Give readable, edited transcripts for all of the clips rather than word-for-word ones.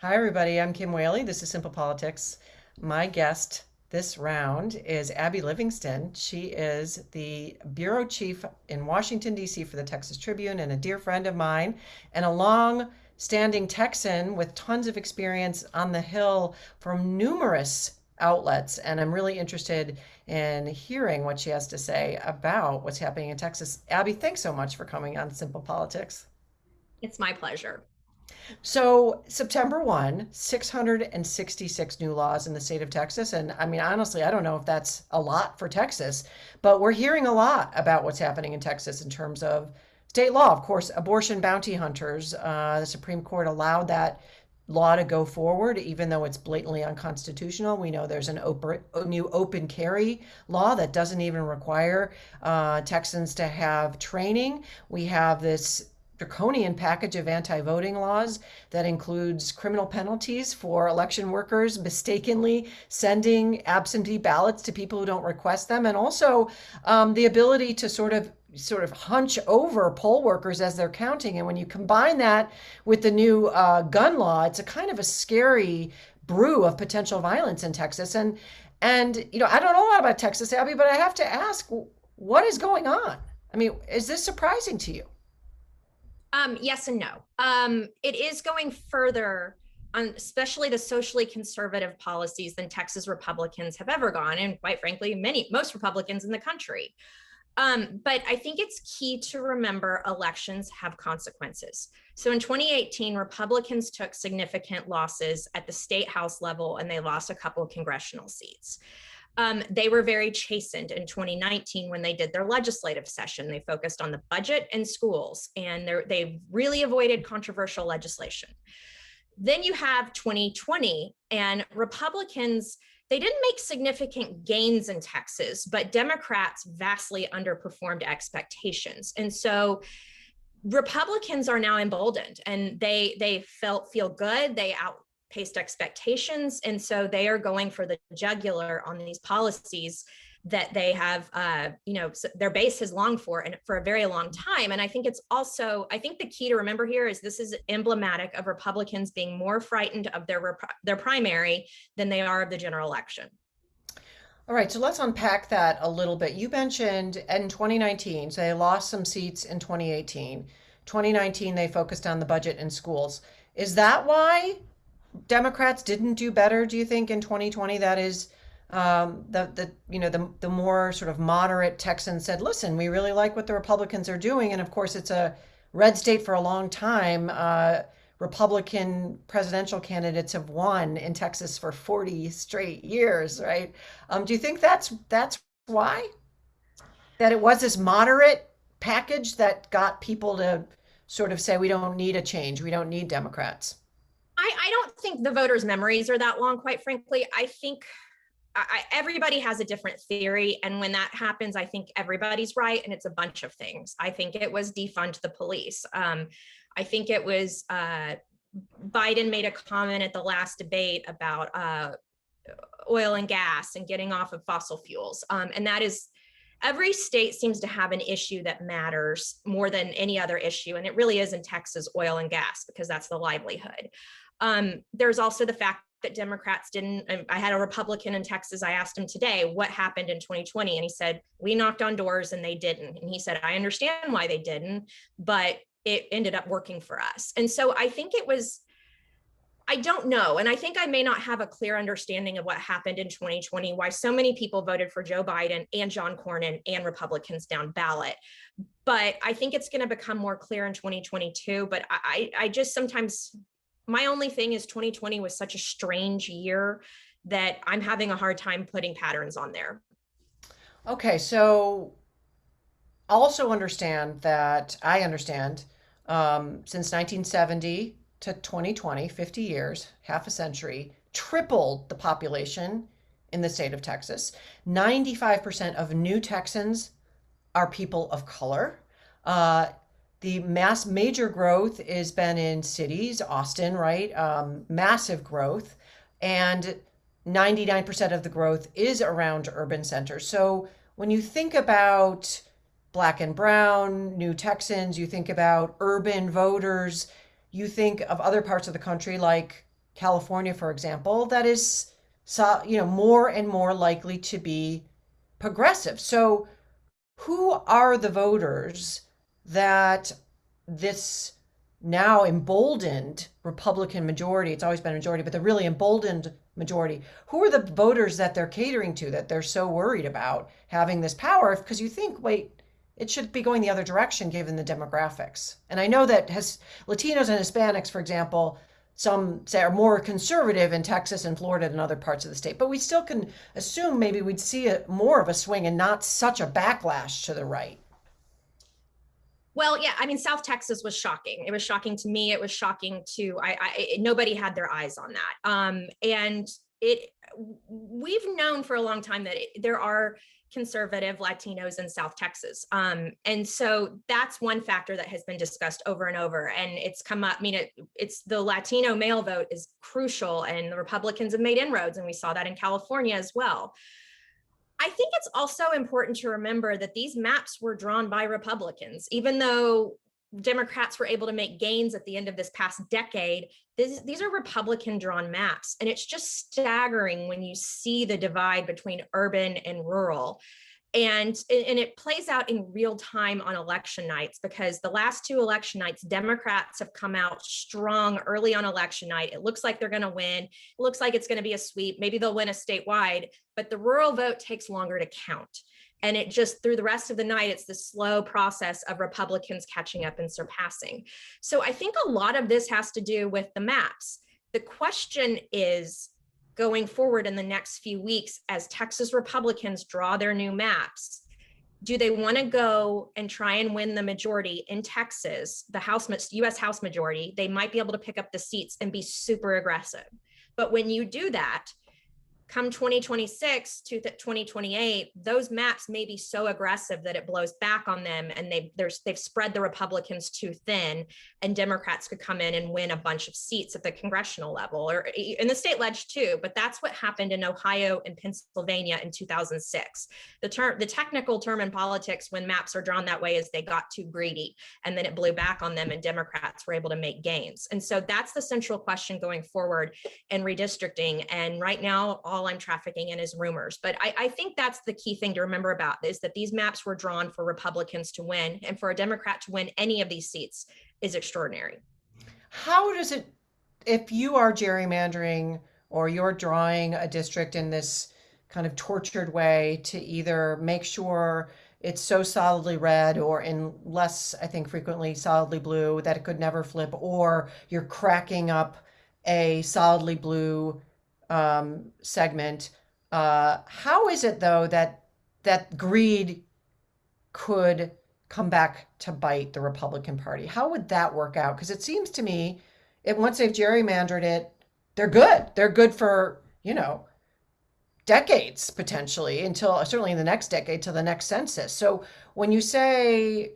Hi, everybody. I'm Kim Wehle. This is Simple Politics. My guest this round is Abby Livingston. She is the bureau chief in Washington, D.C. for the Texas Tribune and a dear friend of mine, and a long-standing Texan with tons of experience on the Hill from numerous outlets. And I'm really interested in hearing what she has to say about what's happening in Texas. Abby, thanks so much for coming on Simple Politics. It's my pleasure. So September 1, 666 new laws in the state of Texas. And I mean, honestly, I don't know if that's a lot for Texas, but we're hearing a lot about what's happening in Texas in terms of state law. Of course, abortion bounty hunters, the Supreme Court allowed that law to go forward, even though it's blatantly unconstitutional. We know there's a new open carry law that doesn't even require Texans to have training. We have this draconian package of anti-voting laws that includes criminal penalties for election workers mistakenly sending absentee ballots to people who don't request them, and also the ability to sort of hunch over poll workers as they're counting. And when you combine that with the new gun law, it's a kind of a scary brew of potential violence in Texas. And I don't know a lot about Texas, Abby, but I have to ask, what is going on? I mean, is this surprising to you? Yes and no. It is going further on, especially the socially conservative policies than Texas Republicans have ever gone, and quite frankly, most Republicans in the country. But I think it's key to remember elections have consequences. So in 2018, Republicans took significant losses at the state house level, and they lost a couple of congressional seats. They were very chastened in 2019 when they did their legislative session. They focused on the budget and schools, and they really avoided controversial legislation. Then you have 2020, and Republicans, they didn't make significant gains in Texas, but Democrats vastly underperformed expectations. And so Republicans are now emboldened, and they feel good. They outpaced expectations, and so they are going for the jugular on these policies that they have, their base has longed for and for a very long time. And I think I think the key to remember here is this is emblematic of Republicans being more frightened of their primary than they are of the general election. All right, so let's unpack that a little bit. You mentioned in 2019, so they lost some seats in 2018. 2019, they focused on the budget and schools. Is that why Democrats didn't do better, do you think, in 2020? That is, the more sort of moderate Texans said, listen, we really like what the Republicans are doing. And of course, it's a red state for a long time. Republican presidential candidates have won in Texas for 40 straight years, right? Do you think that's why? That it was this moderate package that got people to sort of say, we don't need a change, we don't need Democrats? I don't think the voters' memories are that long, quite frankly. I think everybody has a different theory. And when that happens, I think everybody's right. And it's a bunch of things. I think it was defund the police. I think it was Biden made a comment at the last debate about oil and gas and getting off of fossil fuels. And that is, every state seems to have an issue that matters more than any other issue. And it really is in Texas, oil and gas, because that's the livelihood. There's also the fact that Democrats didn't. I had a Republican in Texas. I asked him today, what happened in 2020? And he said, we knocked on doors and they didn't. And he said, I understand why they didn't, but it ended up working for us. And so I think I don't know. And I think I may not have a clear understanding of what happened in 2020, why so many people voted for Joe Biden and John Cornyn and Republicans down ballot. But I think it's going to become more clear in 2022. But I just sometimes, my only thing is 2020 was such a strange year that I'm having a hard time putting patterns on there. Okay, so also understand that I understand since 1970 to 2020, 50 years, half a century, tripled the population in the state of Texas. 95% of new Texans are people of color. The major growth has been in cities, Austin, right? Massive growth. And 99% of the growth is around urban centers. So when you think about black and brown, new Texans, you think about urban voters, you think of other parts of the country like California, for example, that is, so, more and more likely to be progressive. So who are the voters that this now emboldened Republican majority, it's always been a majority, but the really emboldened majority, who are the voters that they're catering to, that they're so worried about having this power? Because you think, wait, it should be going the other direction given the demographics. And I know that has Latinos and Hispanics, for example, some say are more conservative in Texas and Florida and other parts of the state, but we still can assume maybe we'd see more of a swing and not such a backlash to the right. Well, yeah, I mean, South Texas was shocking. It was shocking to me. It was shocking to nobody had their eyes on that. And it we've known for a long time that there are conservative Latinos in South Texas. And so that's one factor that has been discussed over and over. And it's come up, I mean, it's the Latino male vote is crucial, and the Republicans have made inroads, and we saw that in California as well. I think it's also important to remember that these maps were drawn by Republicans, even though Democrats were able to make gains at the end of this past decade. These are Republican drawn maps. And it's just staggering when you see the divide between urban and rural. And it plays out in real time on election nights, because the last two election nights, Democrats have come out strong early on election night. It looks like they're going to win. It looks like it's going to be a sweep. Maybe they'll win a statewide, but the rural vote takes longer to count. And it just, through the rest of the night, it's the slow process of Republicans catching up and surpassing. So I think a lot of this has to do with the maps. The question is, going forward in the next few weeks, as Texas Republicans draw their new maps, do they want to go and try and win the majority in Texas, the US House majority? They might be able to pick up the seats and be super aggressive. But when you do that, come 2026 to 2028, those maps may be so aggressive that it blows back on them, and they've spread the Republicans too thin, and Democrats could come in and win a bunch of seats at the congressional level or in the state leg too. But that's what happened in Ohio and Pennsylvania in 2006. The technical term in politics when maps are drawn that way is they got too greedy, and then it blew back on them, and Democrats were able to make gains. And so that's the central question going forward in redistricting. And right now, all I'm trafficking in is rumors. But I think that's the key thing to remember about this, that these maps were drawn for Republicans to win, and for a Democrat to win any of these seats is extraordinary. How does it, if you are gerrymandering or you're drawing a district in this kind of tortured way to either make sure it's so solidly red, or in less, I think frequently solidly blue, that it could never flip, or you're cracking up a solidly blue segment. How is it though that greed could come back to bite the Republican Party? How would that work out? Because it seems to me, once they've gerrymandered it, they're good. They're good for decades potentially, until certainly in the next decade, till the next census. So when you say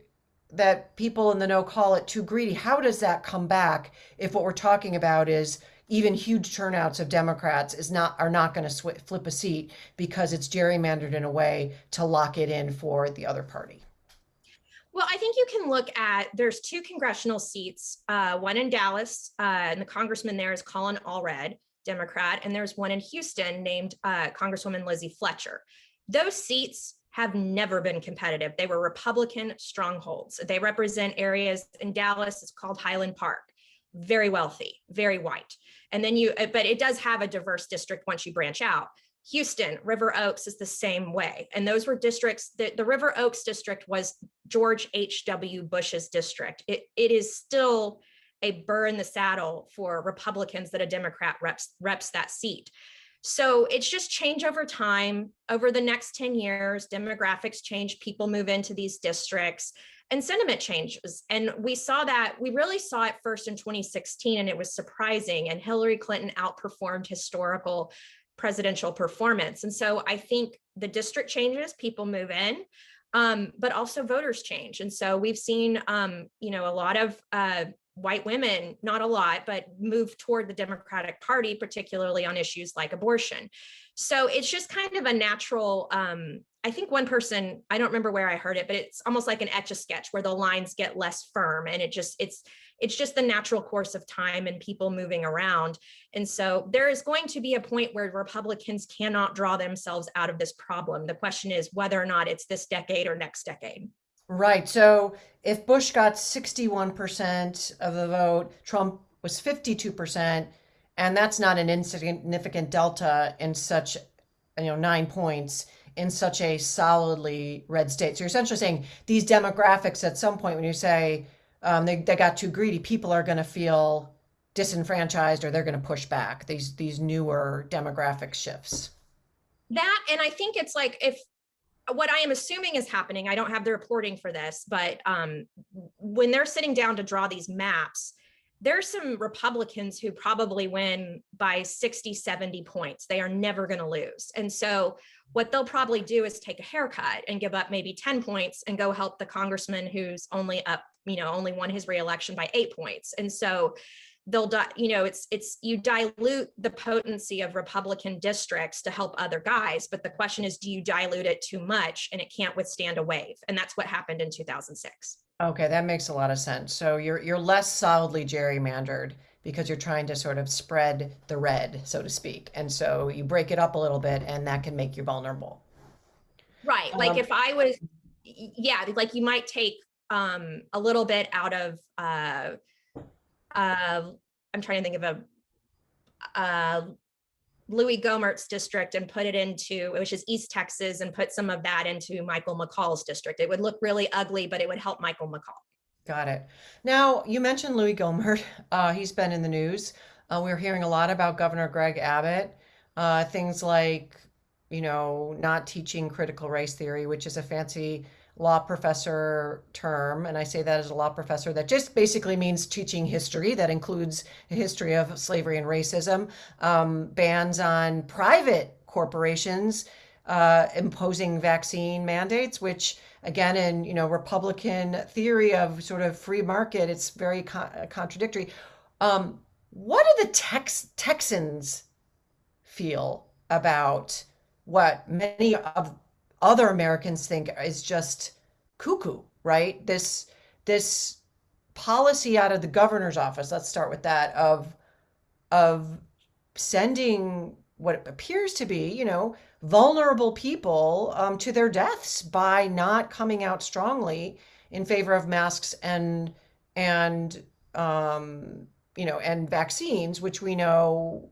that people in the know call it too greedy, how does that come back if what we're talking about is even huge turnouts of Democrats are not going to flip a seat because it's gerrymandered in a way to lock it in for the other party? Well, I think you can look at, there's two congressional seats, one in Dallas, and the congressman there is Colin Allred, Democrat, and there's one in Houston named Congresswoman Lizzie Fletcher. Those seats have never been competitive. They were Republican strongholds. They represent areas in Dallas, it's called Highland Park, very wealthy, very white. And then but it does have a diverse district once you branch out. Houston, River Oaks is the same way. And those were districts that the River Oaks district was George H.W. Bush's district. It is still a burr in the saddle for Republicans that a Democrat reps that seat. So it's just change over time. Over the next 10 years, demographics change, people move into these districts, and sentiment changes. And we really saw it first in 2016, and it was surprising. And Hillary Clinton outperformed historical presidential performance. And so I think the district changes, people move in, but also voters change. And so we've seen, a lot of white women, not a lot, but move toward the Democratic Party, particularly on issues like abortion. So it's just kind of a natural, I think one person, I don't remember where I heard it, but it's almost like an Etch-a-Sketch where the lines get less firm, and it's it's just the natural course of time and people moving around. And so there is going to be a point where Republicans cannot draw themselves out of this problem. The question is whether or not it's this decade or next decade. Right. So if Bush got 61% of the vote, Trump was 52%, and that's not an insignificant delta in such, 9 points in such a solidly red state. So you're essentially saying these demographics at some point when you say they got too greedy, people are going to feel disenfranchised or they're going to push back these newer demographic shifts. That, and I think it's like, if what I am assuming is happening, I don't have the reporting for this, but when they're sitting down to draw these maps, there's some Republicans who probably win by 60, 70 points. They are never going to lose. And so what they'll probably do is take a haircut and give up maybe 10 points and go help the congressman who's only up, only won his reelection by 8 points. And so they'll, it's you dilute the potency of Republican districts to help other guys. But the question is, do you dilute it too much and it can't withstand a wave? And that's what happened in 2006. Okay, that makes a lot of sense. So you're less solidly gerrymandered because you're trying to sort of spread the red, so to speak. And so you break it up a little bit and that can make you vulnerable. Right. Like if I was, yeah, like you might take a little bit out of I'm trying to think of a Louis Gohmert's district and put it into, which is East Texas, and put some of that into Michael McCall's district. It would look really ugly, but it would help Michael McCall. Got it. Now, you mentioned Louis Gohmert. He's been in the news. We're hearing a lot about Governor Greg Abbott. Things like, not teaching critical race theory, which is a fancy law professor term. And I say that as a law professor that just basically means teaching history that includes a history of slavery and racism, bans on private corporations imposing vaccine mandates, which again, in Republican theory of sort of free market, it's very contradictory. What do the Texans feel about what many of other Americans think is just cuckoo, right? This policy out of the governor's office, let's start with that, of sending what appears to be, vulnerable people to their deaths by not coming out strongly in favor of masks and and vaccines, which we know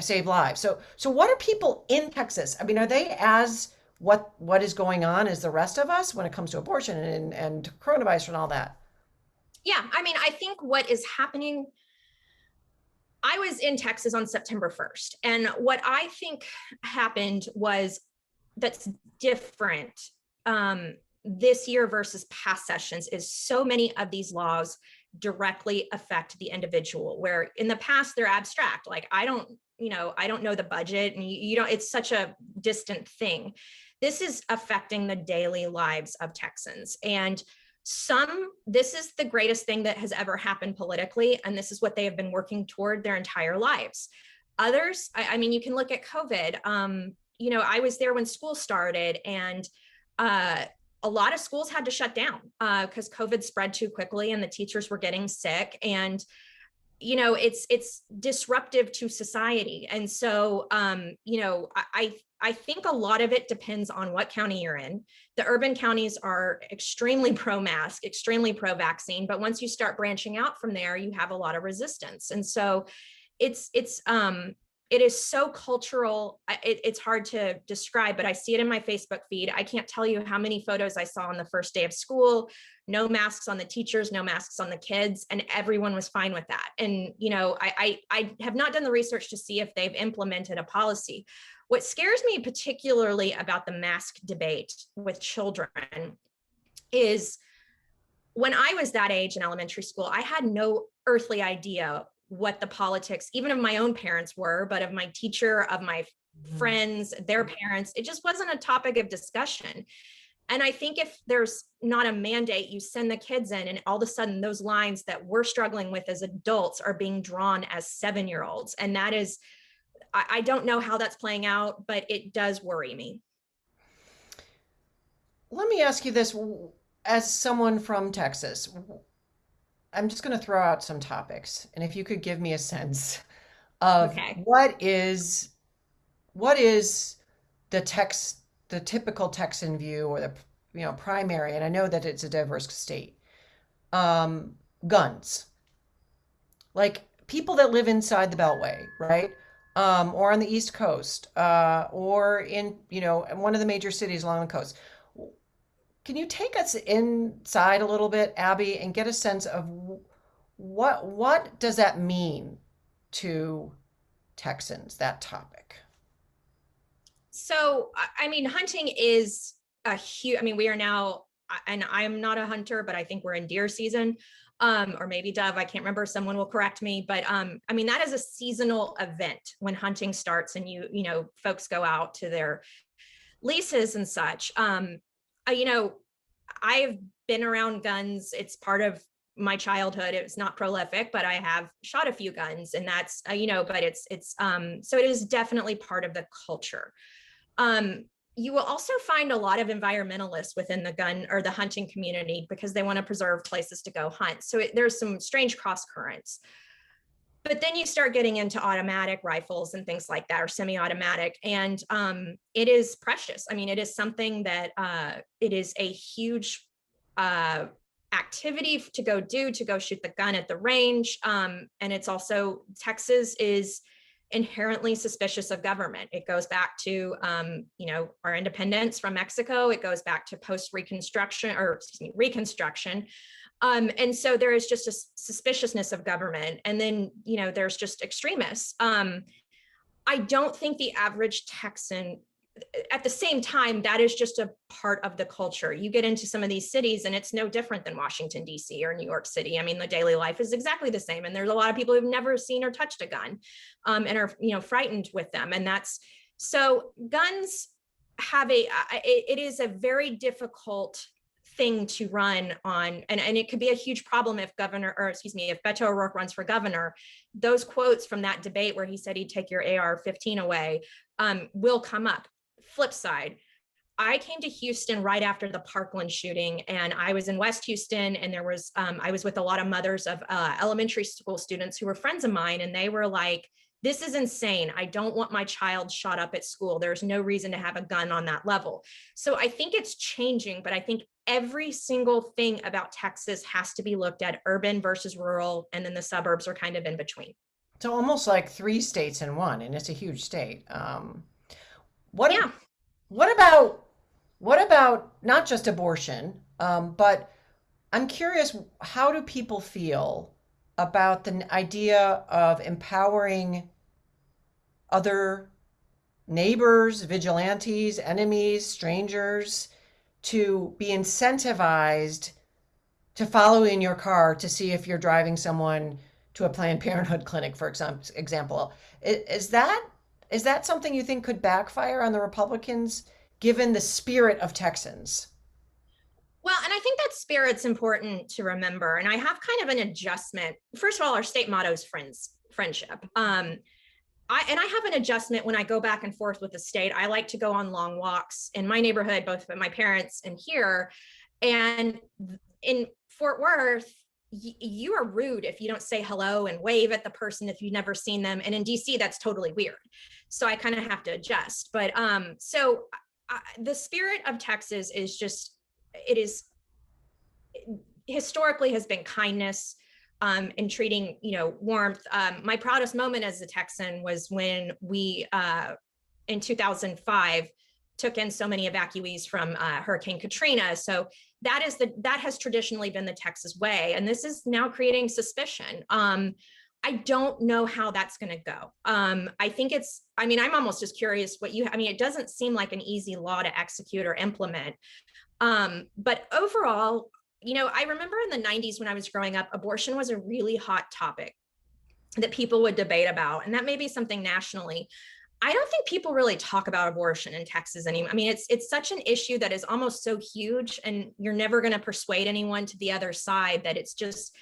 save lives. So what are people in Texas? I mean, are they as what is going on as the rest of us when it comes to abortion and coronavirus and all that? Yeah, I mean, I think what is happening, I was in Texas on September 1st, and what I think happened was that's different this year versus past sessions is so many of these laws directly affect the individual, where in the past they're abstract. Like, I don't know the budget, and it's such a distant thing. This is affecting the daily lives of Texans. And this is the greatest thing that has ever happened politically. And this is what they have been working toward their entire lives. Others, I mean, you can look at COVID. I was there when school started, and a lot of schools had to shut down because COVID spread too quickly and the teachers were getting sick. And it's disruptive to society. And so, I think a lot of it depends on what county you're in. The urban counties are extremely pro-mask, extremely pro-vaccine, but once you start branching out from there, you have a lot of resistance. And so it is so cultural. It's hard to describe, but I see it in my Facebook feed. I can't tell you how many photos I saw on the first day of school. No masks on the teachers, no masks on the kids, and everyone was fine with that. And, I have not done the research to see if they've implemented a policy. What scares me particularly about the mask debate with children is when I was that age in elementary school, I had no earthly idea what the politics, even of my own parents were, but of my teacher, of my friends, their parents. It just wasn't a topic of discussion. And I think if there's not a mandate, you send the kids in, and all of a sudden those lines that we're struggling with as adults are being drawn as 7-year-olds. And that is, I don't know how that's playing out, but it does worry me. Let me ask you this, as someone from Texas, I'm just going to throw out some topics, and if you could give me a sense of Okay. what is the typical Texan view, or the primary, and I know that it's a diverse state. Um, Guns, like people that live inside the Beltway, right? Or on the East Coast, or in one of the major cities along the coast. Can you take us inside a little bit, Abby, and get a sense of what does that mean to Texans, that topic? So, I mean, hunting is a huge, I mean, we are now, and I'm not a hunter, but I think we're in deer season, or maybe dove. I can't remember. Someone will correct me. But I mean, that is a seasonal event when hunting starts and folks go out to their leases and such. You know, I've been around guns. It's part of my childhood. It's not prolific, but I have shot a few guns, and that's but it's so it is definitely part of the culture. You will also find a lot of environmentalists within the gun or the hunting community because they want to preserve places to go hunt. So there's some strange cross currents. But then you start getting into automatic rifles and things like that, or semi-automatic, and it is precious. I mean, it is something that it is a huge uh, activity to go shoot the gun at the range. And it's also, Texas is inherently suspicious of government. It goes back to our independence from Mexico. It goes back to post-Reconstruction, or excuse me, Reconstruction. And so there is just a suspiciousness of government. And then, there's just extremists. I don't think the average Texan, at the same time, that is just a part of the culture. You get into some of these cities and it's no different than Washington, D.C. or New York City. I mean, the daily life is exactly the same. And there's a lot of people who've never seen or touched a gun, and are, frightened with them. And so guns it is a very difficult thing to run on, and it could be a huge problem if if Beto O'Rourke runs for governor. Those quotes from that debate where he said he'd take your AR-15 away will come up. Flip side, I came to Houston right after the Parkland shooting, and I was in West Houston, and I was with a lot of mothers of elementary school students who were friends of mine, and they were like, this is insane. I don't want my child shot up at school. There's no reason to have a gun on that level. So I think it's changing, but I think every single thing about Texas has to be looked at urban versus rural, and then the suburbs are kind of in between. So almost like three states in one, and it's a huge state. What Yeah. what about not just abortion, but I'm curious, how do people feel about the idea of empowering other neighbors, vigilantes, enemies, strangers to be incentivized to follow in your car to see if you're driving someone to a Planned Parenthood clinic, for example? Is that something you think could backfire on the Republicans, given the spirit of Texans? Well, and I think that spirit's important to remember. And I have kind of an adjustment. First of all, our state motto is friendship. I have an adjustment when I go back and forth with the state. I like to go on long walks in my neighborhood, both with my parents and here. And in Fort Worth, you are rude if you don't say hello and wave at the person if you've never seen them. And in DC, that's totally weird. So I kind of have to adjust. But the spirit of Texas is just, it is historically has been kindness, and treating, warmth. My proudest moment as a Texan was when we, in 2005, took in so many evacuees from Hurricane Katrina. So that has traditionally been the Texas way, and this is now creating suspicion. I don't know how that's going to go. I'm almost just curious it doesn't seem like an easy law to execute or implement. But overall, I remember in the 90s when I was growing up, abortion was a really hot topic that people would debate about. And that may be something nationally. I don't think people really talk about abortion in Texas anymore. I mean, it's such an issue that is almost so huge, and you're never going to persuade anyone to the other side that it's just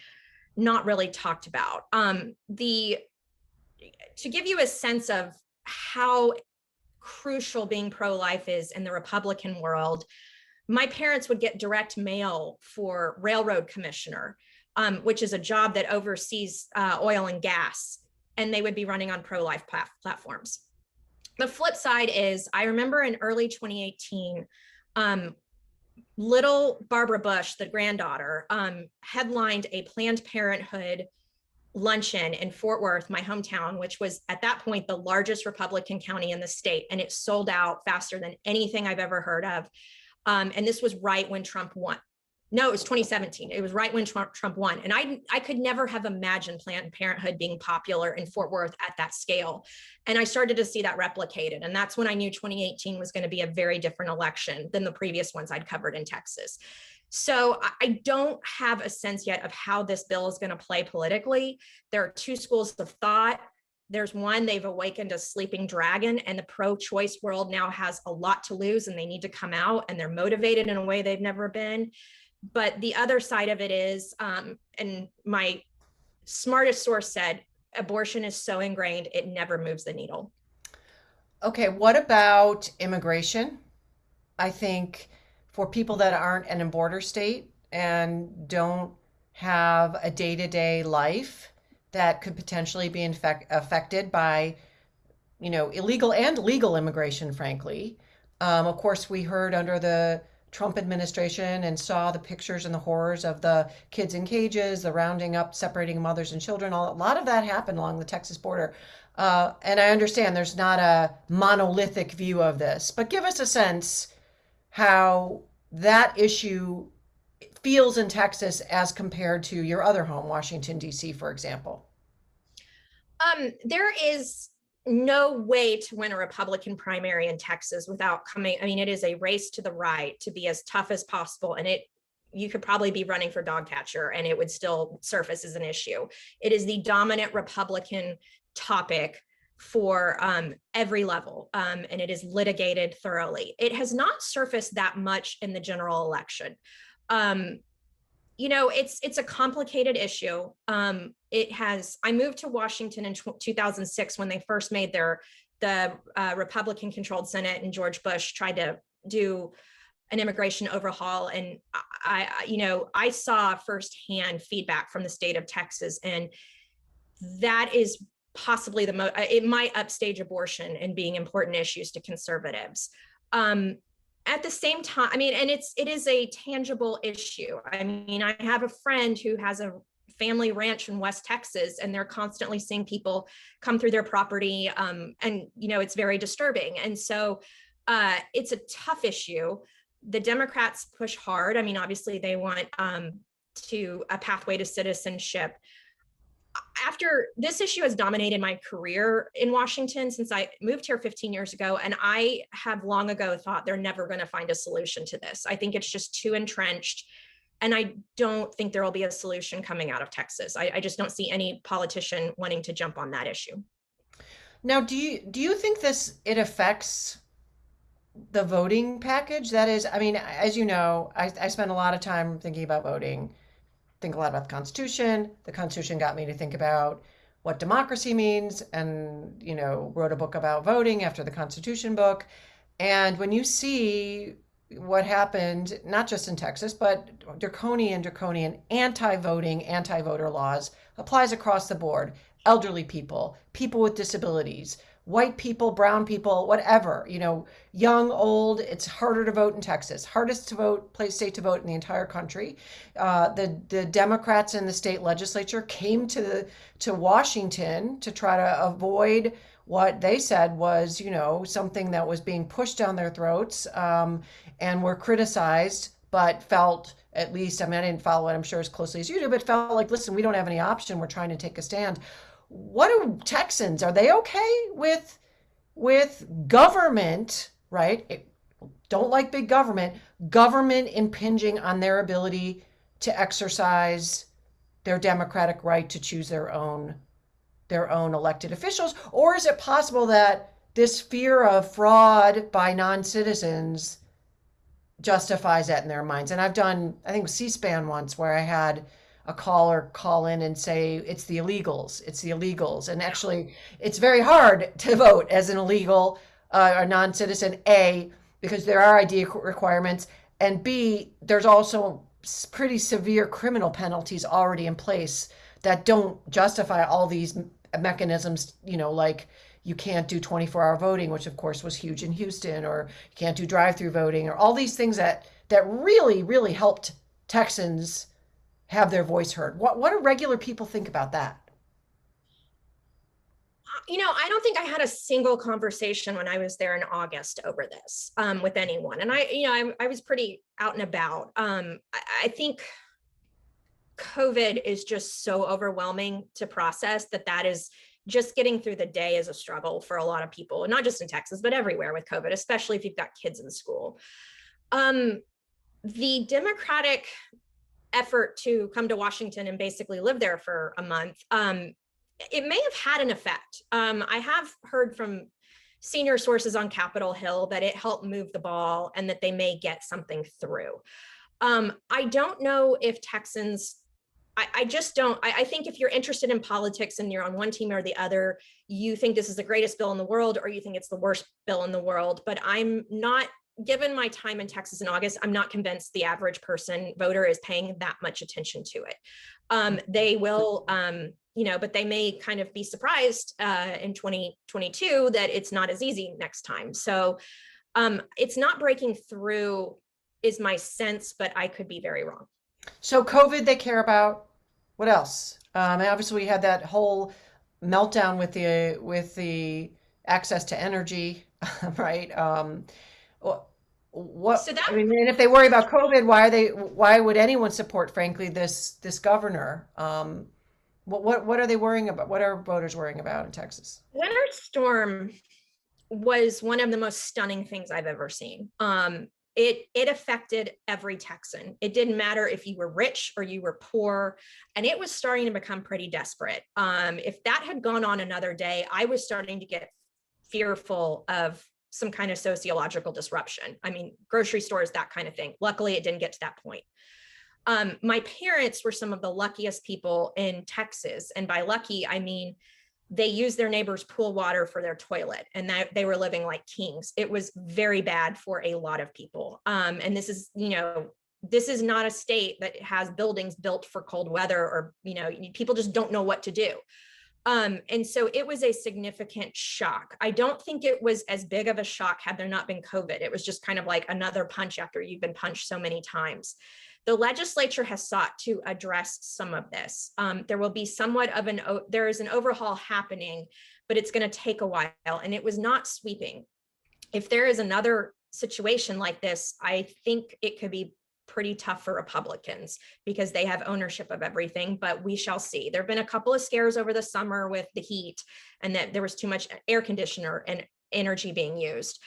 not really talked about. To give you a sense of how crucial being pro-life is in the Republican world, my parents would get direct mail for railroad commissioner. which is a job that oversees oil and gas, and they would be running on pro-life platforms. The flip side is, I remember in early 2018, little Barbara Bush, the granddaughter, headlined a Planned Parenthood luncheon in Fort Worth, my hometown, which was at that point the largest Republican county in the state. And it sold out faster than anything I've ever heard of. And this was right when Trump won. No, it was 2017. It was right when Trump won. And I could never have imagined Planned Parenthood being popular in Fort Worth at that scale. And I started to see that replicated. And that's when I knew 2018 was going to be a very different election than the previous ones I'd covered in Texas. So I don't have a sense yet of how this bill is going to play politically. There are two schools of thought. There's one, they've awakened a sleeping dragon, and the pro-choice world now has a lot to lose, and they need to come out, and they're motivated in a way they've never been. But the other side of it is, and my smartest source said, abortion is so ingrained, it never moves the needle. Okay, what about immigration? I think for people that aren't in a border state and don't have a day-to-day life that could potentially be affected by, illegal and legal immigration, frankly. Of course, we heard under the Trump administration and saw the pictures and the horrors of the kids in cages, the rounding up, separating mothers and children. A lot of that happened along the Texas border. And I understand there's not a monolithic view of this, but give us a sense how that issue feels in Texas as compared to your other home, Washington, D.C., for example. There is no way to win a Republican primary in Texas without it is a race to the right to be as tough as possible. And you could probably be running for dog catcher and it would still surface as an issue. It is the dominant Republican topic for every level, and it is litigated thoroughly. It has not surfaced that much in the general election. It's a complicated issue. I moved to Washington in 2006 when they first made the Republican controlled Senate, and George Bush tried to do an immigration overhaul. And I saw firsthand feedback from the state of Texas, and that is possibly it might upstage abortion and being important issues to conservatives. At the same time, and it is a tangible issue. I have a friend who has a family ranch in West Texas, and they're constantly seeing people come through their property. And it's very disturbing. And so it's a tough issue. The Democrats push hard. Obviously they want a pathway to citizenship. After this issue has dominated my career in Washington since I moved here 15 years ago, and I have long ago thought they're never going to find a solution to this. I think it's just too entrenched, and I don't think there will be a solution coming out of Texas. I just don't see any politician wanting to jump on that issue. Now, do you think it affects the voting package? That is, as you know, I spend a lot of time thinking about voting. Think a lot about the Constitution. The Constitution got me to think about what democracy means, and wrote a book about voting after the Constitution book. And when you see what happened, not just in Texas, but draconian anti-voting, anti-voter laws applies across the board. Elderly people with disabilities, white people, brown people, whatever, young, old. It's harder to vote in Texas, hardest to vote, state to vote in the entire country. The Democrats in the state legislature came to Washington to try to avoid what they said was, something that was being pushed down their throats, and were criticized, but felt, at least, I didn't follow it, I'm sure, as closely as you do, but felt like, listen, we don't have any option. We're trying to take a stand. What do Texans, are they okay with government, right? Don't like big government impinging on their ability to exercise their democratic right to choose their own elected officials? Or is it possible that this fear of fraud by non-citizens justifies that in their minds? And I've done, I think, C-SPAN once, where I had a caller call in and say, it's the illegals. And actually, it's very hard to vote as an illegal or non-citizen, A, because there are ID requirements, and B, there's also pretty severe criminal penalties already in place that don't justify all these mechanisms, like you can't do 24-hour voting, which of course was huge in Houston, or you can't do drive-through voting, or all these things that really, really helped Texans have their voice heard. What do regular people think about that? I don't think I had a single conversation when I was there in August over this with anyone. And I was pretty out and about. I think COVID is just so overwhelming to process that is just getting through the day is a struggle for a lot of people, and not just in Texas, but everywhere with COVID, especially if you've got kids in school. The Democratic effort to come to Washington and basically live there for a month, it may have had an effect. I have heard from senior sources on Capitol Hill that it helped move the ball and that they may get something through. I don't know if Texans, I just don't. I think if you're interested in politics and you're on one team or the other, you think this is the greatest bill in the world, or you think it's the worst bill in the world. But I'm not, given my time in Texas in August, I'm not convinced the average person voter is paying that much attention to it. They will, but they may kind of be surprised in 2022 that it's not as easy next time. So it's not breaking through is my sense, but I could be very wrong. So COVID, they care about. What else? And obviously, we had that whole meltdown with the access to energy, right? What So I that mean, and if they worry about COVID, why would anyone support, frankly, this governor? What are they worrying about? What are voters worrying about in Texas? winter storm was one of the most stunning things I've ever seen. It affected every Texan. It didn't matter if you were rich or you were poor, and it was starting to become pretty desperate. If that had gone on another day, I was starting to get fearful of some kind of sociological disruption. I mean, grocery stores, that kind of thing. Luckily, it didn't get to that point. My parents were some of the luckiest people in Texas, and by lucky, I mean they used their neighbor's pool water for their toilet, and that they were living like kings. It was very bad for a lot of people. And this is not a state that has buildings built for cold weather, or, people just don't know what to do. And so it was a significant shock. I don't think it was as big of a shock had there not been COVID. It was just kind of like another punch after you've been punched so many times. The legislature has sought to address some of this. There will be there is an overhaul happening, but it's going to take a while, and it was not sweeping. If there is another situation like this, I think it could be pretty tough for Republicans because they have ownership of everything, but we shall see. There have been a couple of scares over the summer with the heat and that there was too much air conditioner and energy being used.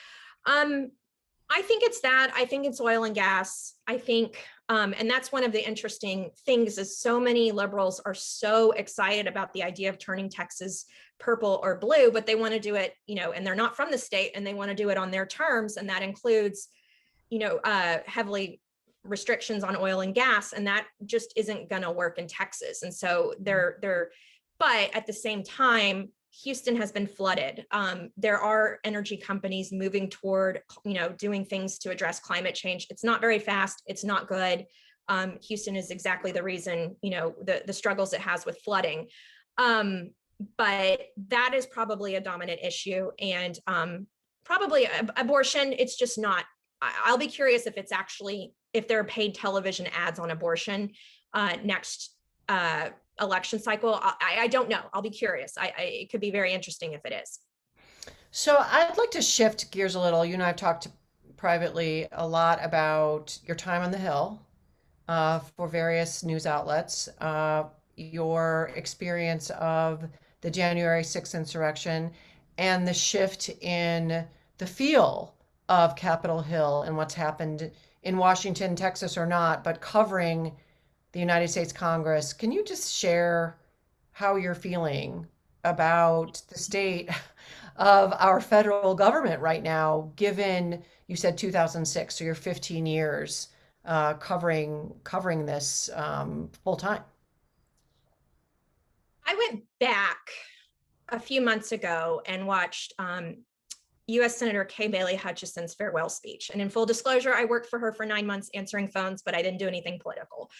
I think it's that. I think it's oil and gas. I think, and that's one of the interesting things is so many liberals are so excited about the idea of turning Texas purple or blue, but they want to do it, and they're not from the state and they want to do it on their terms. And that includes, heavily restrictions on oil and gas. And that just isn't going to work in Texas. And so but at the same time, Houston has been flooded. There are energy companies moving toward, doing things to address climate change. It's not very fast. It's not good. Houston is exactly the reason, the struggles it has with flooding. But that is probably a dominant issue, and probably abortion. It's just not. I'll be curious if there are paid television ads on abortion next election cycle. I don't know. I'll be curious. It could be very interesting if it is. So I'd like to shift gears a little. You and I have talked privately a lot about your time on the Hill for various news outlets, your experience of the January 6th insurrection, and the shift in the feel of Capitol Hill and what's happened in Washington, Texas or not, but covering the United States Congress. Can you just share how you're feeling about the state of our federal government right now, given you said 2006, so you're 15 years covering this full time? I went back a few months ago and watched U.S. Senator Kay Bailey Hutchison's farewell speech. And in full disclosure, I worked for her for 9 months answering phones, but I didn't do anything political.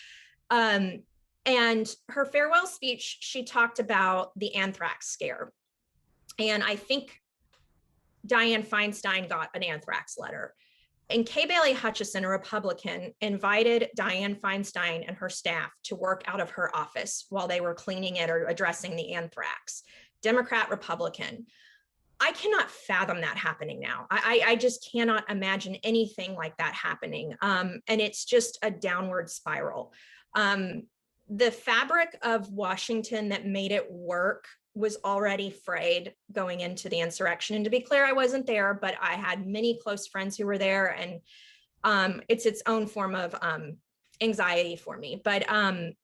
And her farewell speech, she talked about the anthrax scare. And I think Dianne Feinstein got an anthrax letter. And Kay Bailey Hutchison, a Republican, invited Dianne Feinstein and her staff to work out of her office while they were cleaning it or addressing the anthrax. Democrat, Republican. I cannot fathom that happening now. I just cannot imagine anything like that happening. And it's just a downward spiral. The fabric of Washington that made it work was already frayed going into the insurrection. And to be clear, I wasn't there, but I had many close friends who were there, and it's its own form of anxiety for me. But when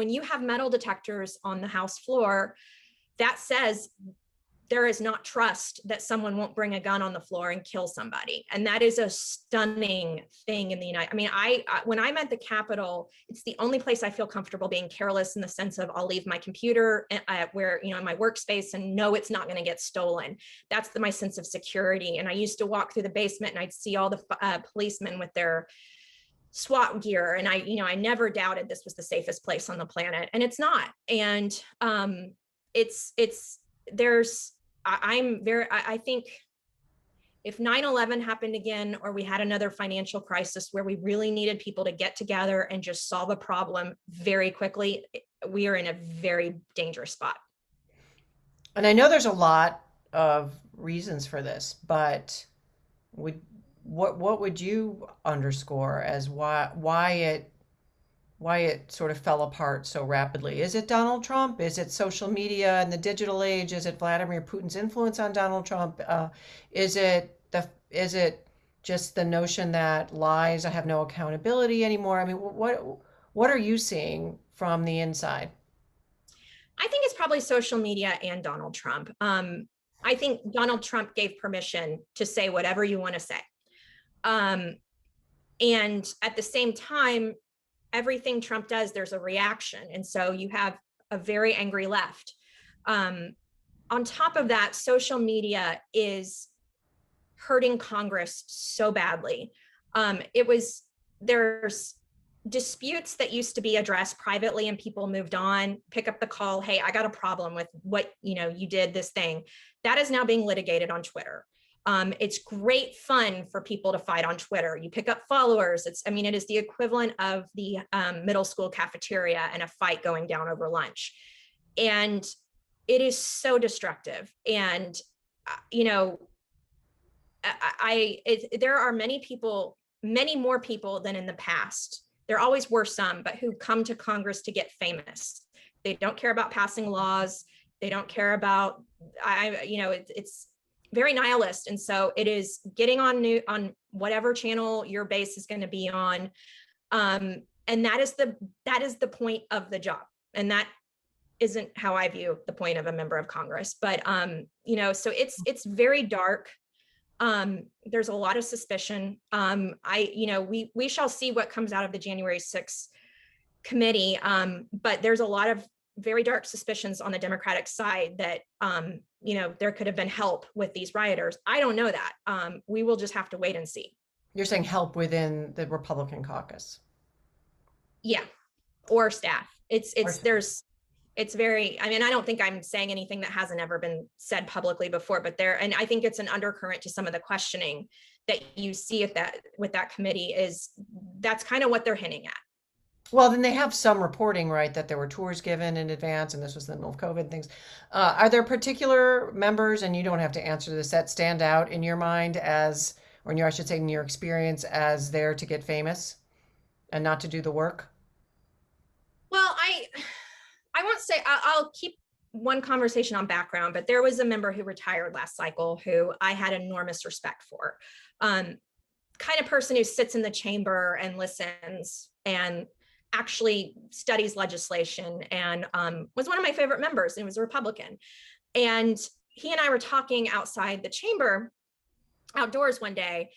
you have metal detectors on the House floor, that says there is not trust that someone won't bring a gun on the floor and kill somebody. And that is a stunning thing in the when I'm at the Capitol, it's the only place I feel comfortable being careless, in the sense of I'll leave my computer where, in my workspace, and know it's not going to get stolen. That's my sense of security. And I used to walk through the basement and I'd see all the policemen with their SWAT gear. And I never doubted this was the safest place on the planet. And it's not. And I think if 9/11 happened again, or we had another financial crisis where we really needed people to get together and just solve a problem very quickly, we are in a very dangerous spot. And I know there's a lot of reasons for this, but what would you underscore as why it sort of fell apart so rapidly? Is it Donald Trump? Is it social media and the digital age? Is it Vladimir Putin's influence on Donald Trump? Is it just the notion that lies have no accountability anymore? I mean, what are you seeing from the inside? I think it's probably social media and Donald Trump. I think Donald Trump gave permission to say whatever you want to say. And at the same time, everything Trump does, there's a reaction. And so you have a very angry left. On top of that, social media is hurting Congress so badly. There's disputes that used to be addressed privately and people moved on, pick up the call, hey, I got a problem with what, you did this thing. That is now being litigated on Twitter. It's great fun for people to fight on Twitter. You pick up followers. It is the equivalent of the middle school cafeteria and a fight going down over lunch. And it is so destructive. And, there are many more people than in the past. There always were some, but who come to Congress to get famous. They don't care about passing laws. They don't care about, it's very nihilist. And so it is getting on whatever channel your base is going to be on. And that is the point of the job. And that isn't how I view the point of a member of Congress. But, so it's very dark. There's a lot of suspicion. We shall see what comes out of the January 6th committee. But there's a lot of very dark suspicions on the Democratic side that, there could have been help with these rioters. I don't know that. We will just have to wait and see. You're saying help within the Republican caucus? Yeah, or staff. It's very, I don't think I'm saying anything that hasn't ever been said publicly before, but and I think it's an undercurrent to some of the questioning that you see with that committee that's kind of what they're hinting at. Well, then they have some reporting, right, that there were tours given in advance, and this was in the middle of COVID things. Are there particular members, and you don't have to answer this, that stand out in your mind in your experience as there to get famous and not to do the work? Well, I won't say, I'll keep one conversation on background, but there was a member who retired last cycle who I had enormous respect for. Kind of person who sits in the chamber and listens and actually studies legislation, and was one of my favorite members, and he was a Republican. And he and I were talking outside the chamber outdoors one day,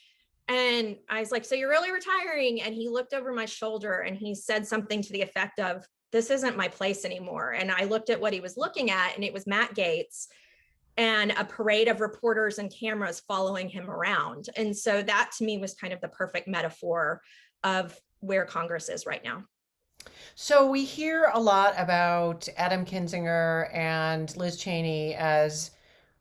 and I was like, so you're really retiring? And he looked over my shoulder and he said something to the effect of, this isn't my place anymore. And I looked at what he was looking at, and it was Matt Gaetz. and a parade of reporters and cameras following him around. And so that to me was kind of the perfect metaphor of where Congress is right now. So we hear a lot about Adam Kinzinger and Liz Cheney as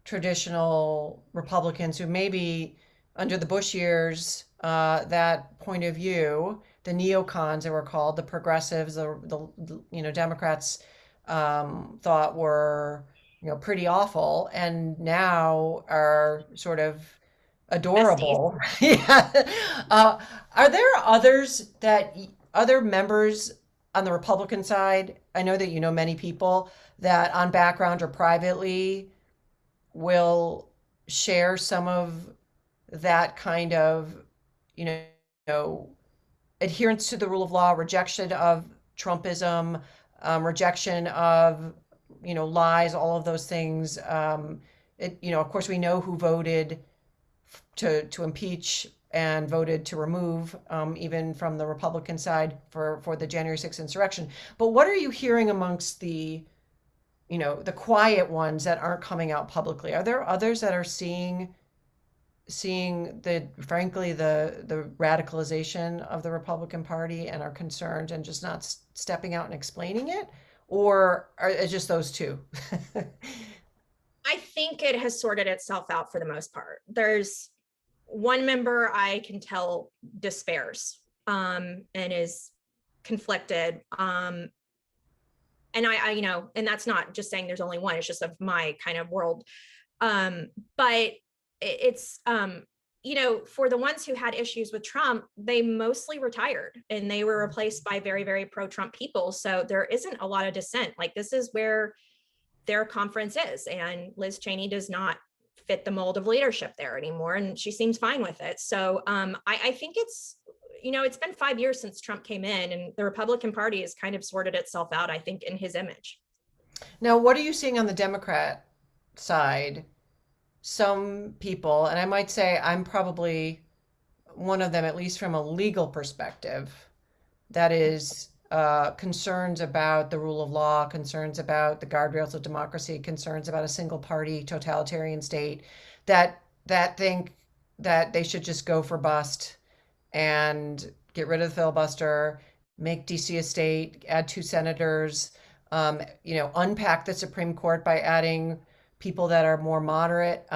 traditional Republicans who maybe under the Bush years, that point of view, the neocons they were called, the progressives, the Democrats thought were pretty awful, and now are sort of Besties. adorable. Yeah. Are there other members on the Republican side? I know that you know many people that on background or privately will share some of that kind of, you know, adherence to the rule of law, rejection of Trumpism, rejection of, lies, all of those things. Of course, we know who voted to impeach and voted to remove, even from the Republican side for the January 6th insurrection. But what are you hearing amongst the quiet ones that aren't coming out publicly? Are there others that are seeing frankly the radicalization of the Republican Party and are concerned and just not stepping out and explaining it, or are it just those two? I think it has sorted itself out for the most part. There's one member I can tell despairs, and is conflicted. And and that's not just saying there's only one, it's just of my kind of world. But it's, for the ones who had issues with Trump, they mostly retired and they were replaced by very, very pro-Trump people. So there isn't a lot of dissent. Like, this is where their conference is. And Liz Cheney does not fit the mold of leadership there anymore. And she seems fine with it. So I think it's been 5 years since Trump came in, and the Republican Party has kind of sorted itself out, I think, in his image. Now, what are you seeing on the Democrat side? Some people, and I might say I'm probably one of them, at least from a legal perspective, that is concerns about the rule of law, concerns about the guardrails of democracy, concerns about a single party totalitarian state, that think that they should just go for bust and get rid of the filibuster, make DC a state, add two senators, unpack the Supreme Court by adding people that are more moderate.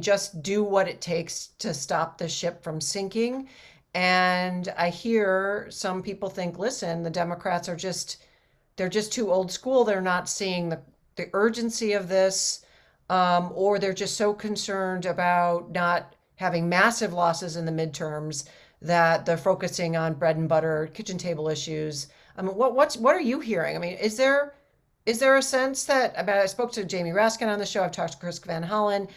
Just do what it takes to stop the ship from sinking. And I hear some people think, listen, the Democrats they're just too old school. They're not seeing the urgency of this, or they're just so concerned about not having massive losses in the midterms that they're focusing on bread and butter kitchen table issues. What are you hearing? Is there a sense that, I spoke to Jamie Raskin on the show, I've talked to Chris Van Hollen.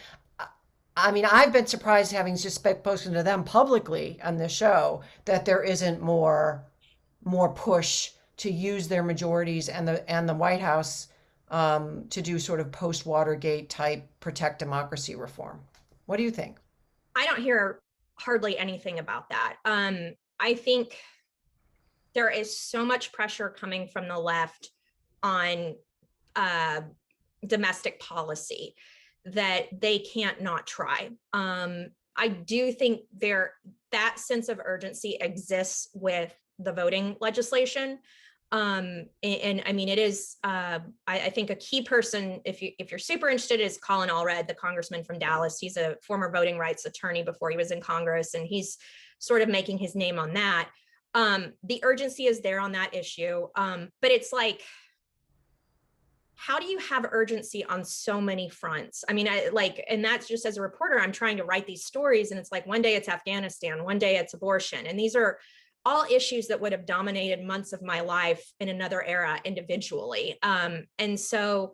I've been surprised, having just spoken to them publicly on this show, that there isn't more push to use their majorities and the White House to do sort of post Watergate type protect democracy reform. What do you think? I don't hear hardly anything about that. I think there is so much pressure coming from the left on domestic policy that they can't not try. I do think that sense of urgency exists with the voting legislation. It is, I think a key person, if you're super interested, is Colin Allred, the congressman from Dallas. He's a former voting rights attorney before he was in Congress, and he's sort of making his name on that. The urgency is there on that issue. But it's like, how do you have urgency on so many fronts? And that's just, as a reporter, I'm trying to write these stories, and it's like, one day it's Afghanistan, one day it's abortion. And these are all issues that would have dominated months of my life in another era individually. And so,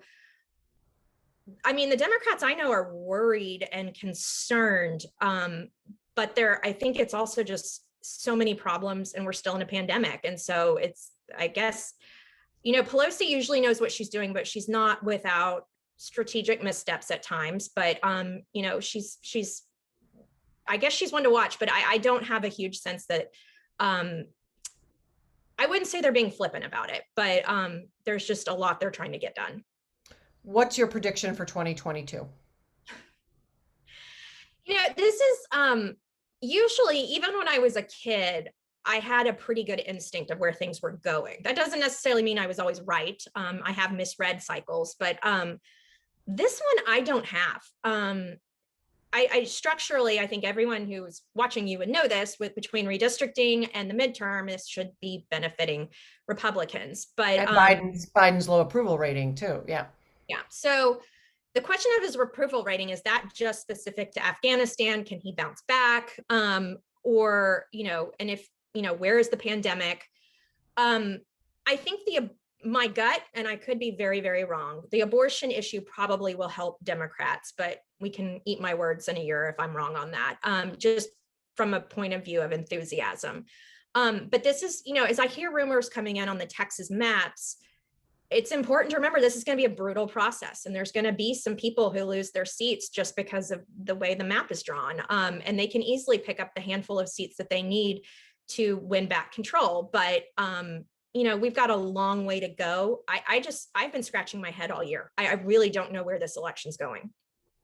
the Democrats I know are worried and concerned, but I think it's also just so many problems, and we're still in a pandemic. And so it's, I guess, Pelosi usually knows what she's doing, but she's not without strategic missteps at times. But, she's, I guess she's one to watch, but I don't have a huge sense that, I wouldn't say they're being flippant about it, but there's just a lot they're trying to get done. What's your prediction for 2022? This is usually, even when I was a kid, I had a pretty good instinct of where things were going. That doesn't necessarily mean I was always right. I have misread cycles, but this one I don't have. I structurally, I think everyone who's watching you would know this, with between redistricting and the midterm, this should be benefiting Republicans. But And Biden's low approval rating too. Yeah. yeah, so the question of his approval rating, is that just specific to Afghanistan? Can he bounce back? Or, and if, where is the pandemic? I think my gut, and I could be very, very wrong, the abortion issue probably will help Democrats, but we can eat my words in a year if I'm wrong on that, just from a point of view of enthusiasm. But this is, as I hear rumors coming in on the Texas maps, it's important to remember this is going to be a brutal process, and there's going to be some people who lose their seats just because of the way the map is drawn. And they can easily pick up the handful of seats that they need to win back control. But we've got a long way to go. I've been scratching my head all year. I really don't know where this election's going.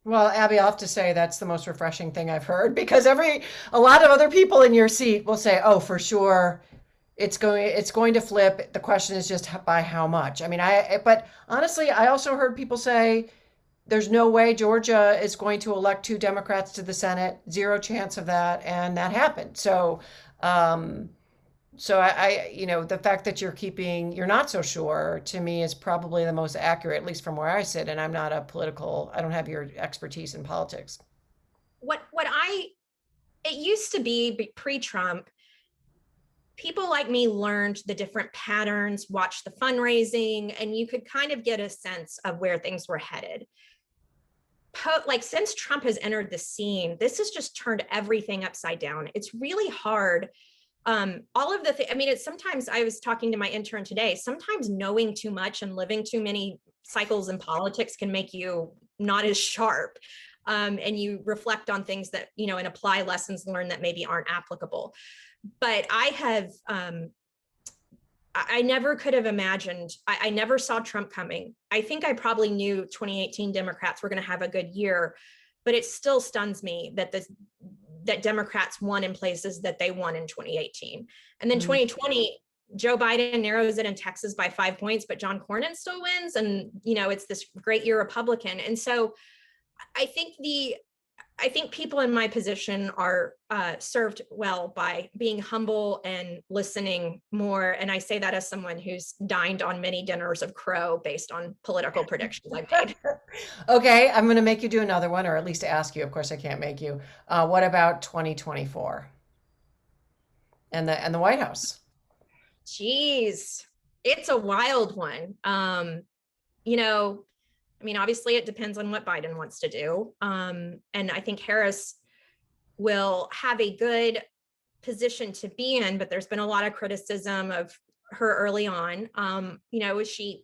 Well, Abby, I'll have to say that's the most refreshing thing I've heard because a lot of other people in your seat will say, "Oh, for sure, it's going to flip. The question is just by how much." I mean, but honestly, I also heard people say there's no way Georgia is going to elect two Democrats to the Senate, zero chance of that, and that happened. Um, the fact that you're not so sure to me is probably the most accurate, at least from where I sit. And I don't have your expertise in politics. It used to be pre-Trump, people like me learned the different patterns, watched the fundraising, and you could kind of get a sense of where things were headed. Like since Trump has entered the scene, this has just turned everything upside down. It's really hard. All of I mean, sometimes I was talking to my intern today, sometimes knowing too much and living too many cycles in politics can make you not as sharp. And you reflect on things that, and apply lessons learned that maybe aren't applicable. But I never could have imagined, I never saw Trump coming. I think I probably knew 2018 Democrats were going to have a good year, but it still stuns me that Democrats won in places that they won in 2018. And then 2020, Joe Biden narrows it in Texas by 5 points, but John Cornyn still wins. And, it's this great year Republican. And so I think people in my position are served well by being humble and listening more. And I say that as someone who's dined on many dinners of crow based on political predictions I've made. Okay, I'm going to make you do another one, or at least ask you. Of course, I can't make you. What about 2024 and the White House? Geez, it's a wild one. I mean, obviously it depends on what Biden wants to do. And I think Harris will have a good position to be in, but there's been a lot of criticism of her early on. She's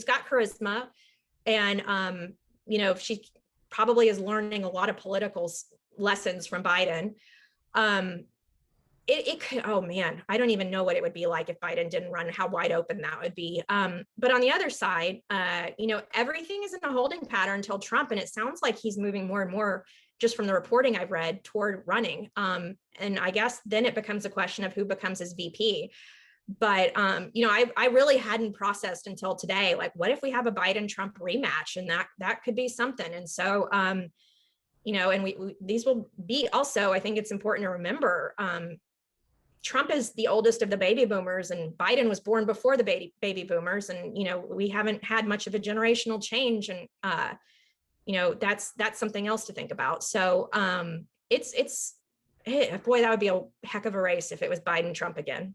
got charisma, and, she probably is learning a lot of political lessons from Biden. It could, oh man, I don't even know what it would be like if Biden didn't run, how wide open that would be. But on the other side, everything is in a holding pattern until Trump, and it sounds like he's moving more and more, just from the reporting I've read, toward running. And I guess then it becomes a question of who becomes his VP. But, I really hadn't processed until today, like, what if we have a Biden-Trump rematch, and that could be something. And so, and these will be also, I think it's important to remember, Trump is the oldest of the baby boomers, and Biden was born before the baby boomers. And, we haven't had much of a generational change. And, that's something else to think about. So boy, that would be a heck of a race if it was Biden, Trump again.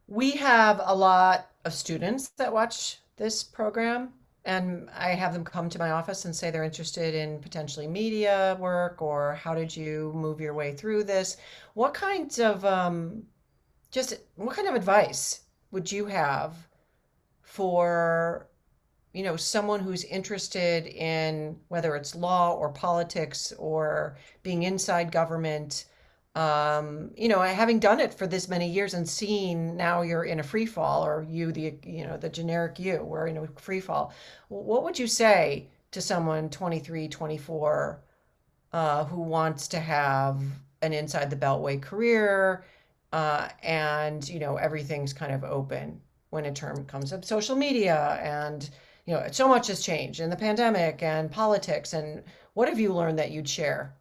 We have a lot of students that watch this program, and I have them come to my office and say they're interested in potentially media work, or how did you move your way through this? What kinds of what kind of advice would you have for, someone who's interested in whether it's law or politics or being inside government? Having done it for this many years and seeing now you're in a free fall, or the generic we're in a free fall. What would you say to someone 23, 24, who wants to have an inside the beltway career, and everything's kind of open when a term comes up, social media, and so much has changed in the pandemic and politics. And what have you learned that you'd share?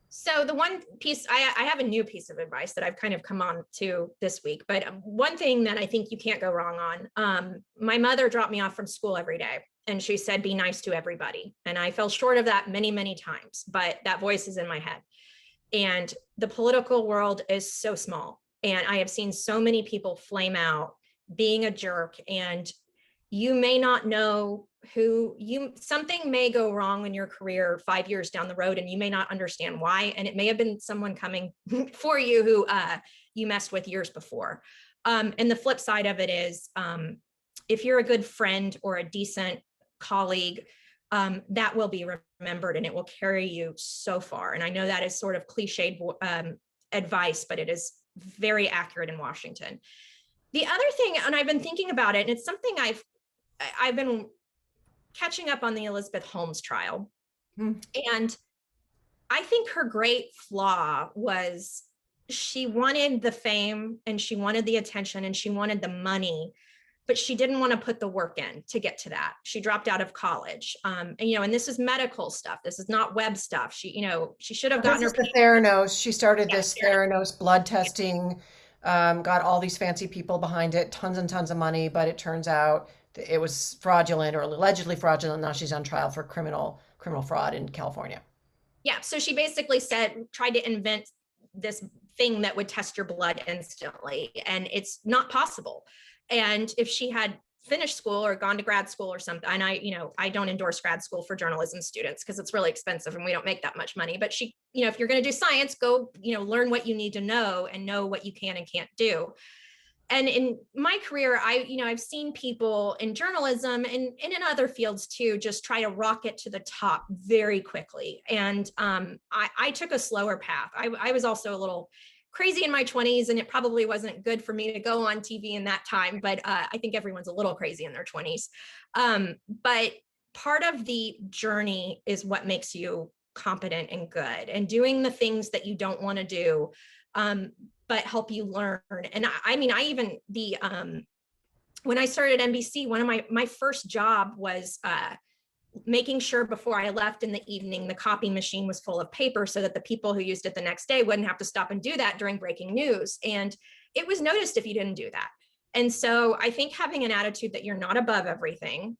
So the one piece, I have a new piece of advice that I've kind of come on to this week, but one thing that I think you can't go wrong on, my mother dropped me off from school every day and she said, be nice to everybody. And I fell short of that many, many times, but that voice is in my head. And the political world is so small. And I have seen so many people flame out being a jerk, and you may not know something may go wrong in your career 5 years down the road, and you may not understand why. And it may have been someone coming for you who you messed with years before. And the flip side of it is, if you're a good friend or a decent colleague, that will be remembered and it will carry you so far. And I know that is sort of cliched advice, but it is very accurate in Washington. The other thing, and I've been thinking about it, and it's something I've been catching up on the Elizabeth Holmes trial. And I think her great flaw was she wanted the fame and she wanted the attention and she wanted the money, but she didn't want to put the work in to get to that. She dropped out of college. And this is medical stuff. This is not web stuff. She should have gotten This her is the Theranos. She started Yeah, this Theranos blood testing, got all these fancy people behind it, tons and tons of money, but it turns out it was fraudulent or allegedly fraudulent. Now she's on trial for criminal fraud in California. Yeah. So she basically tried to invent this thing that would test your blood instantly, and it's not possible. And if she had finished school or gone to grad school or something, and I don't endorse grad school for journalism students because it's really expensive and we don't make that much money. But if you're going to do science, go, learn what you need to know and know what you can and can't do. And in my career, I've seen people in journalism and in other fields too, just try to rocket to the top very quickly. And I took a slower path. I was also a little crazy in my 20s, and it probably wasn't good for me to go on TV in that time, but I think everyone's a little crazy in their 20s. But part of the journey is what makes you competent and good, and doing the things that you don't want to do, but help you learn. And when I started NBC, one of my first job was making sure before I left in the evening, the copy machine was full of paper so that the people who used it the next day wouldn't have to stop and do that during breaking news. And it was noticed if you didn't do that. And so I think having an attitude that you're not above everything,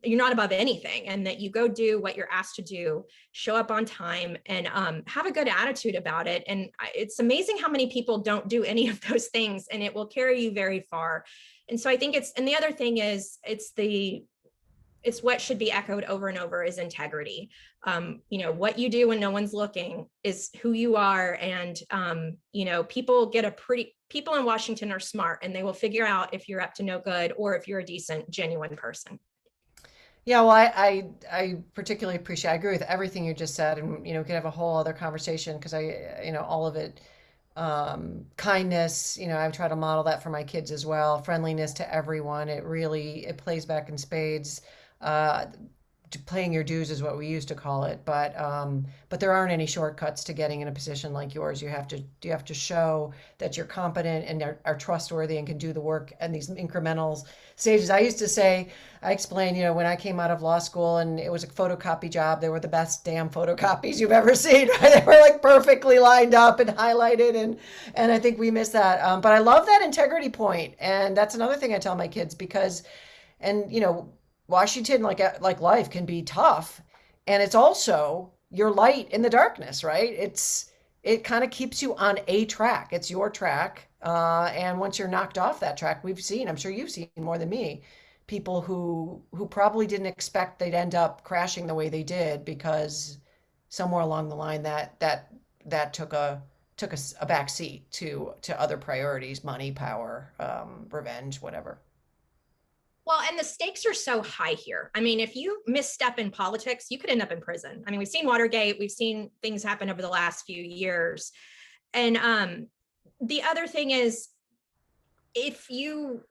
you're not above anything, and that you go do what you're asked to do, show up on time, and have a good attitude about it. And it's amazing how many people don't do any of those things, and it will carry you very far. And so I think and the other thing is, it's what should be echoed over and over is integrity. What you do when no one's looking is who you are. And, people in Washington are smart, and they will figure out if you're up to no good or if you're a decent, genuine person. Yeah, well, I particularly appreciate. I agree with everything you just said, and we could have a whole other conversation because all of it, kindness. I try to model that for my kids as well. Friendliness to everyone. It plays back in spades. Uh, Paying your dues is what we used to call it, but there aren't any shortcuts to getting in a position like yours. You have to show that you're competent and are trustworthy and can do the work and these incremental stages. I explained, when I came out of law school and it was a photocopy job, they were the best damn photocopies you've ever seen. Right? They were like perfectly lined up and highlighted, and I think we miss that. But I love that integrity point, and that's another thing I tell my kids because, and Washington, like life, can be tough, and it's also your light in the darkness, right? It kind of keeps you on a track. It's your track, and once you're knocked off that track, I'm sure you've seen more than me, people who probably didn't expect they'd end up crashing the way they did because somewhere along the line that took a back seat to other priorities, money, power, revenge, whatever. Well, and the stakes are so high here. I mean, if you misstep in politics, you could end up in prison. I mean, we've seen Watergate, we've seen things happen over the last few years. And the other thing is, if you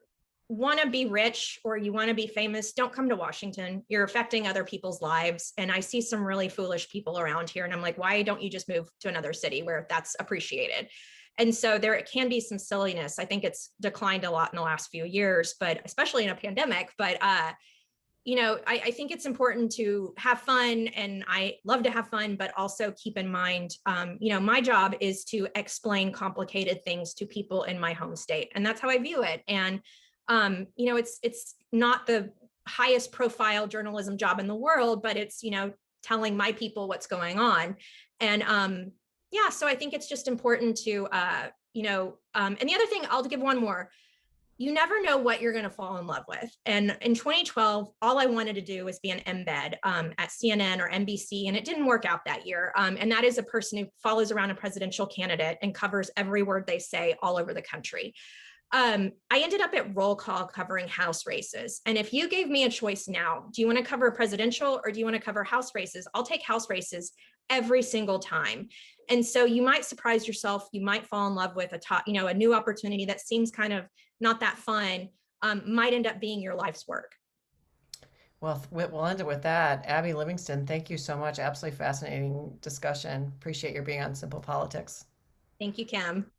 want to be rich or you want to be famous, don't come to Washington. You're affecting other people's lives. And I see some really foolish people around here. And I'm like, why don't you just move to another city where that's appreciated? And so there can be some silliness. I think it's declined a lot in the last few years, but especially in a pandemic. But I think it's important to have fun, and I love to have fun, but also keep in mind, my job is to explain complicated things to people in my home state, and that's how I view it. And it's not the highest profile journalism job in the world, but it's telling my people what's going on. And yeah, so I think it's just important to and the other thing, I'll give one more. You never know what you're going to fall in love with. And in 2012, all I wanted to do was be an embed at CNN or NBC, and it didn't work out that year. And that is a person who follows around a presidential candidate and covers every word they say all over the country. I ended up at Roll Call covering House races. And if you gave me a choice now, do you want to cover presidential or do you want to cover House races? I'll take House races every single time. And so you might surprise yourself. You might fall in love with a new opportunity that seems kind of not that fun, might end up being your life's work. Well, we'll end it with that. Abby Livingston, thank you so much. Absolutely fascinating discussion. Appreciate your being on Simple Politics. Thank you, Kim.